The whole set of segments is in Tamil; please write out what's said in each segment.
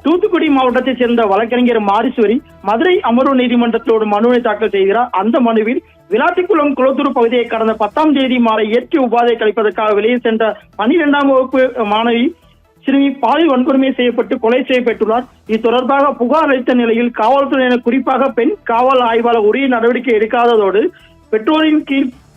தூத்துக்குடி மாவட்டத்தைச் சேர்ந்த வழக்கறிஞர் மாரீஸ்வரி மதுரை அமர்வு நீதிமன்றத்தோடு மனுவை தாக்கல் செய்கிறார். அந்த மனுவில் விளாத்திக்குளம் குளத்தூர் பகுதியை கடந்த 10ஆம் தேதி மாலை இயற்கை உபாதை கழிப்பதற்காக வெளியே சென்ற 12ஆம் வகுப்பு மாணவி சிறுமி பாலியல் வன்கொடுமை செய்யப்பட்டு கொலை செய்யப்பட்டுள்ளார். இது தொடர்பாக புகார் அளித்த நிலையில் காவல்துறையினர் குறிப்பாக பெண் காவல் ஆய்வாளர் உரிய நடவடிக்கை எடுக்காததோடு பெற்றோரின்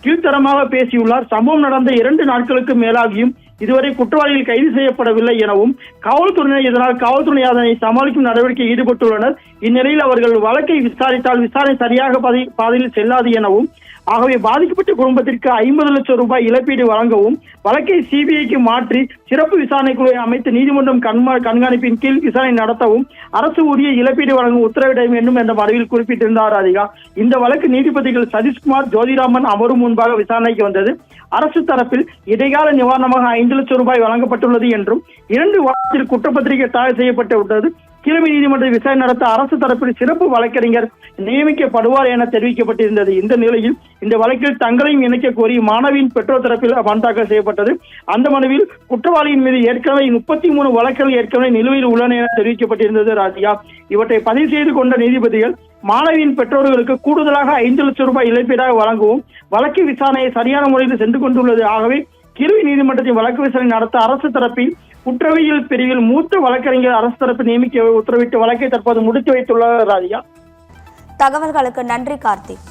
கீழ்த்தரமாக பேசியுள்ளார். சம்பவம் நடந்த 2 நாட்களுக்கு மேலாகியும் இதுவரை குற்றவாளிகள் கைது செய்யப்படவில்லை எனவும் காவல்துறையினர் இதனால் காவல்துறை அதனை சமாளிக்கும் நடவடிக்கையில் ஈடுபட்டுள்ளனர். இந்நிலையில் அவர்கள் வழக்கை விசாரித்தால் விசாரணை சரியாக பாதையில் செல்லாது எனவும் ஆகவே பாதிக்கப்பட்ட குடும்பத்திற்கு 50 லட்சம் ரூபாய் இழப்பீடு வழங்கவும் வழக்கை சிபிஐக்கு மாற்றி சிறப்பு விசாரணை குழுவை அமைத்து நீதிமன்றம் கண்காணிப்பின் கீழ் விசாரணை நடத்தவும் அரசு உரிய இழப்பீடு வழங்கும் உத்தரவிட வேண்டும் என்ற மனுவில் குறிப்பிட்டிருந்தார் ராதிகா. இந்த வழக்கு நீதிபதிகள் சதீஷ்குமார் ஜோதிராமன் அமர்வு முன்பாக விசாரணைக்கு வந்தது. அரசு தரப்பில் இடைக்கால நிவாரணமாக 5 லட்சம் ரூபாய் வழங்கப்பட்டுள்ளது என்றும் 2 வாரத்தில் குற்றப்பத்திரிகை தாக்கல் செய்யப்பட்டு விட்டது. கீழமை நீதிமன்ற விசாரணை நடத்த அரசு தரப்பில் சிறப்பு வழக்கறிஞர் நியமிக்கப்படுவார் என தெரிவிக்கப்பட்டிருந்தது. இந்த நிலையில் இந்த வழக்கில் தங்களையும் இணைக்க கோரி மாணவியின் பெற்றோர் தரப்பில் மனு தாக்கல் செய்யப்பட்டது. அந்த மனுவில் குற்றவாளியின் மீது ஏற்கனவே 33 வழக்குகள் ஏற்கனவே நிலுவையில் உள்ளன என தெரிவிக்கப்பட்டிருந்தது ராஜியா. இவற்றை பதிவு செய்து கொண்ட நீதிபதிகள் மாணவியின் பெற்றோர்களுக்கு கூடுதலாக 5 லட்சம் ரூபாய் இழப்பீடாக வழங்கவும் வழக்கு விசாரணையை சரியான முறையில் சென்று கொண்டுள்ளது. ஆகவே கீழமை நீதிமன்றத்தின் வழக்கு விசாரணை நடத்த அரசு தரப்பில் குற்றவியல் பிரிவில் மூத்த வழக்கறிஞர் அரசு தரப்பு நியமிக்க உத்தரவிட்டு வழக்கை தற்போது முடித்து வைத்துள்ளார் ராஜியா. தகவல்களுக்கு நன்றி கார்த்திக்.